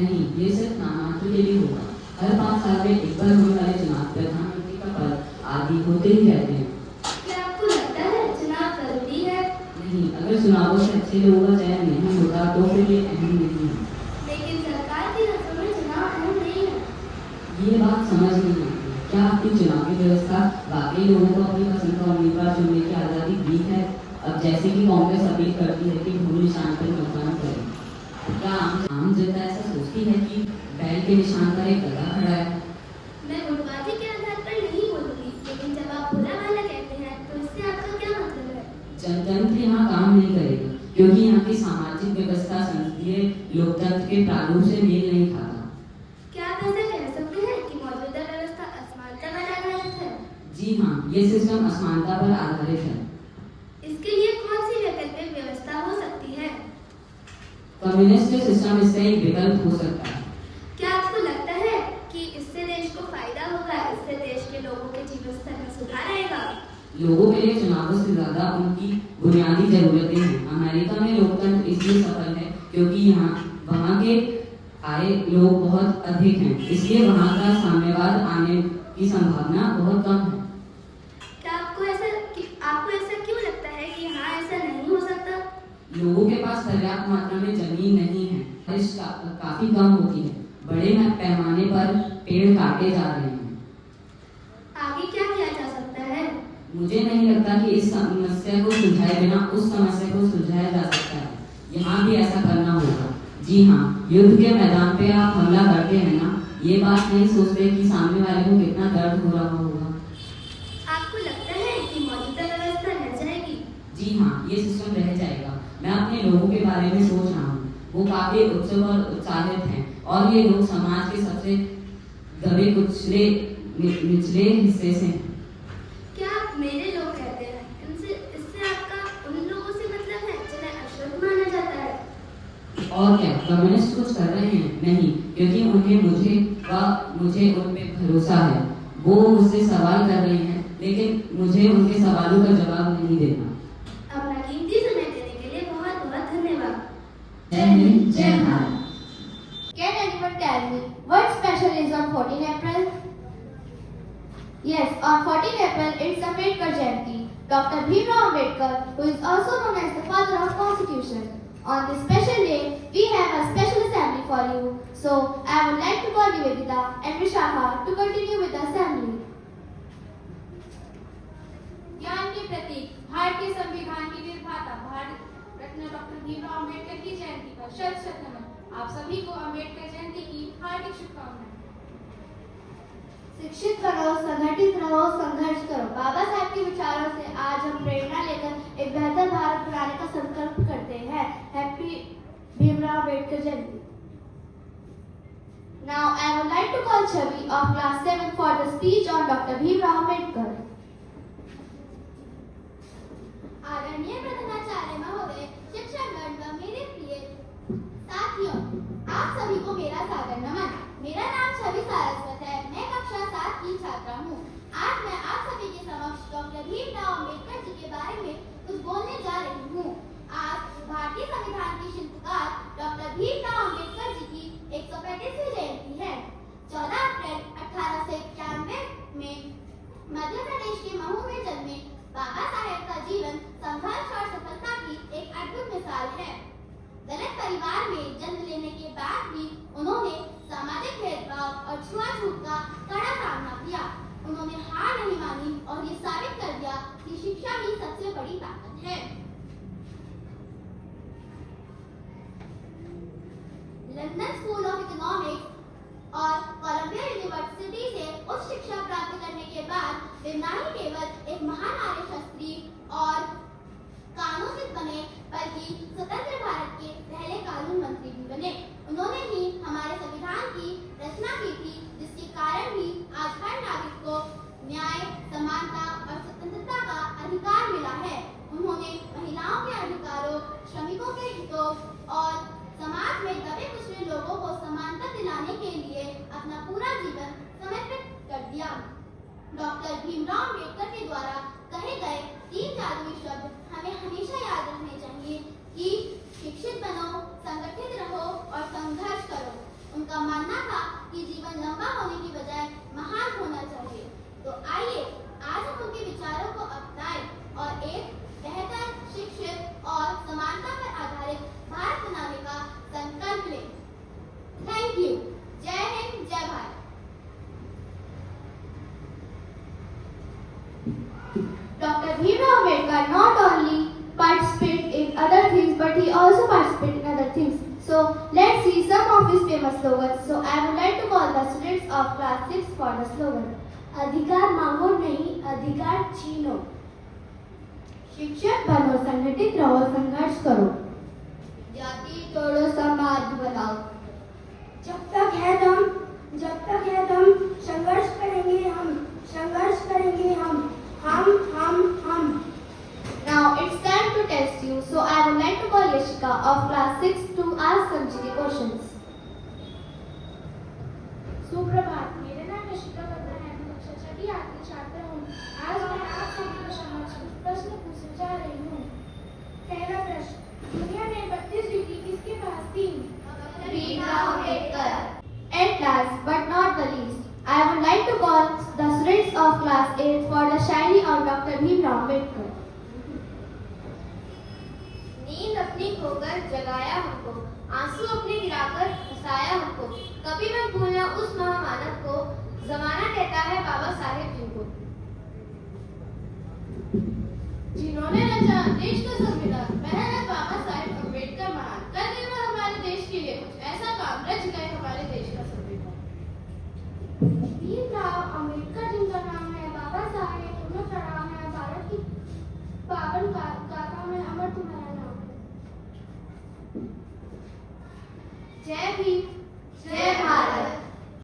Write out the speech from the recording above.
नहीं, ये सिर्फ नामांकन के लिए होगा। हर 5 साल में एक बार होने वाले चुनाव प्रधानमंत्री का पद आदि होते ही रहते हैं। क्या आपको लगता है चुनाव जरूरी है? नहीं, अगर चुनावों से अच्छे लोगों का चयन नहीं होता तो फिर ये अहम नहीं है। लेकिन सरकार की नजरों में चुनाव अहम नहीं है। ये बात समझ नहीं आती। क्या आपकी चुनावी व्यवस्था वाकई लोगों को अपनी पसंद का उम्मीदवार चुनने की आज़ादी दी है? अब जैसे कि कांग्रेस अपील करती है कि भूमि निशान पर मतदान करें, क्या आम जनता ऐसा सोचती है कि बैल के निशान पर एक गधा खड़ा है? मैं गुटबाजी के आधार पर नहीं बोलूंगी, लेकिन जब आप बुरा वाला कहते हैं तो इससे आपका क्या मतलब है? जनतंत्र यहाँ काम नहीं करेगा, क्योंकि यहाँ की सामाजिक व्यवस्था संसदीय लोकतंत्र के प्रारूप से मेल नहीं खाता। क्या आप ऐसा कह सकते हैं कि मौजूदा व्यवस्था असमानता पर आधारित है? जी हाँ, ये सिस्टम असमानता पर आधारित है। इसके लिए कौन सी वैकल्पिक व्यवस्था हो सकती है? कम्युनिस्ट सिस्टम इसका एक विकल्प हो सकता है। क्या आपको लगता है कि इससे देश को फायदा होगा? इससे देश के लोगों के जीवन स्तर में सुधार आएगा? लोगों के लिए चुनावों से ज्यादा उनकी बुनियादी जरूरतें हैं। अमेरिका में लोकतंत्र इसलिए सफल है क्योंकि वहाँ के आए लोग बहुत अधिक हैं, इसलिए वहाँ का साम्यवाद आने की संभावना बहुत कम है। क्या आपको ऐसा क्यों लगता है कि यहाँ ऐसा नहीं हो सकता? लोगों के पास पर्याप्त मात्रा में जमीन नहीं है, बारिश काफी कम होती है, बड़े पैमाने पर पेड़ काटे जा रहे हैं। आगे क्या किया जा सकता है? मुझे नहीं लगता कि इस समस्या को सुलझाए बिना उस समस्या को सुलझाया जा सकता है। यहाँ भी ऐसा करना होगा। जी हाँ, युद्ध के मैदान पे आप हमला करते हैं ना, ये बात नहीं सोचते कि सामने वाले को कितना दर्द हो रहा होगा। आपको लगता है कि मौजूदा व्यवस्था रह जाएगी? जी हाँ, ये सिस्टम रह जाएगा। मैं अपने लोगों के बारे में सोच रहा हूँ, वो काफी उत्सुक और उत्साहित हैं, और ये लोग समाज के सबसे दबे कुचले निचले हिस्से से हैं। क्या आप मेरे लोग कहते हैं? इससे आपका उन लोगों से मतलब है जिन्हें अशुद्ध माना जाता है? और क्या कम्युनिस्ट कुछ कर रहे हैं? नहीं, क्योंकि उन्हें मुझे उन पे भरोसा है। वो मुझसे सवाल कर रहे हैं, लेकिन मुझे उनके सवालों का जवाब नहीं देना। अपना कीमती समय देने के लिए बहुत बहुत धन्यवाद। जय हिंद, जय Bharat. Can anyone tell me what special is on 14 April? Yes, on 14 April it's Ambedkar Jayanti. Dr. Bhimrao Ambedkar, who is also known as the father of Constitution. On this special day, we have a special assembly for you. So, I would like to call Nivedita and Vishakha to continue with the assembly. ज्ञान के प्रतीक भारत के संविधान के निर्माता Bharat Ratna doctor Bhimrao Ambedkar की जयंती पर शत शत नमन। आप सभी को अम्बेडकर जयंती की हार्दिक शुभकामनाएं। शिक्षित बनो, संगठित रहो, संघर्ष करो। बाबा साहब के विचारों से आज हम प्रेरणा लेकर एक बेहतर भारत बनाने का संकल्प करते हैं। Happy Bhimrao Ambedkar Jayanti. Now I would like to call Chavi of class 7 for the speech on Dr. Bhimrao Ambedkar. आदरणीय प्रधानाचार्य महोदय, शिक्षकगण व मेरे प्रिय साथियों, आप सभी को मेरा सादर नमन। मेरा नाम छवि सारस्वत है। मैं कक्षा 7 की छात्रा हूँ। आज मैं आप सभी के समक्ष डॉक्टर भीमराव अम्बेडकर जी के बारे में कुछ बोलने जा रही हूँ। आज भारतीय संविधान के शिल्पकार डॉक्टर भीमराव अम्बेडकर जी की 135वीं जयंती है। 14 अप्रैल 1891 में मध्य प्रदेश के महू में जन्मे बाबा साहेब का जीवन संघर्ष और सफलता की एक अद्भुत मिसाल है। दलित परिवार में जन्म लेने के बाद भी उन्होंने सामाजिक भेदभाव और छुआछूत का कड़ा सामना किया। उन्होंने हार नहीं मानी और ये साबित कर दिया कि शिक्षा ही सबसे बड़ी ताकत है। लंदन स्कूल ऑफ इकोनॉमिक्स और कोलंबिया यूनिवर्सिटी से उच्च शिक्षा प्राप्त करने के बाद वे न ही केवल एक महान आर्यशास्त्री और कानूनविद बने, बल्कि स्वतंत्र भारत के पहले कानून मंत्री भी बने। उन्होंने ही हमारे संविधान की रचना की थी, जिसके कारण ही आज हर नागरिक को न्याय, समानता और स्वतंत्रता का अधिकार मिला है। उन्होंने महिलाओं के अधिकारों, श्रमिकों के हितों और समाज में दबे कुचले लोगों को समानता दिलाने के लिए अपना पूरा जीवन समर्पित कर दिया। डॉक्टर भीमराव अम्बेडकर के द्वारा कहे गए 3 जादुई शब्द हमें हमेशा याद रखने चाहिए कि शिक्षित बनो, संगठित रहो और संघर्ष करो। but he also participated in other things. So let's see some of his famous slogans. So I would like to call the students of class 6 for the slogan. अधिकार मांगो नहीं, अधिकार छीनो। शिक्षक बनो, संगठित रहो, संघर्ष करो। जाति तोड़ो, समाज बनाओ। जब तक है दम संघर्ष करेंगे हम, संघर्ष करेंगे हम। Now it's time to test you. So I would like to call Yashika of class 6 to ask some GK questions. सुप्रभात, मेरा नाम यशिका वर्मा है। मैं कक्षा 6 की छात्र हूँ। आज मैं आप सभी के समक्ष कुछ प्रश्न पूछने जा रही हूँ। पहला प्रश्न, दुनिया में 32 डिग्री किसके पास थी? Bhimrao Ambedkar. At last but not the least, I would like to call the students of class 8 for the Shayari of Dr. Bhimrao Ambedkar. नींद अपनी खोकर जगाया हमको, आंसू अपने गिराकर हंसाया हमको, कभी मैं भूलना उस महामानव को, जमाना कहता है बाबा साहेब जिनको। जिन्होंने रचा देश का संविधान, मेहनत बाबा साहेब अम्बेडकर महान, कर गए वो हमारे देश के लिए कुछ ऐसा काम, रच गए हमारे देश का संविधान। भीमराव अम्बेडकर जिनका नाम है, बाबा साहेब उन्हें प्रणाम है, भारत की पावन गाथा में अमर तुम्हारा नाम है। जय भीम।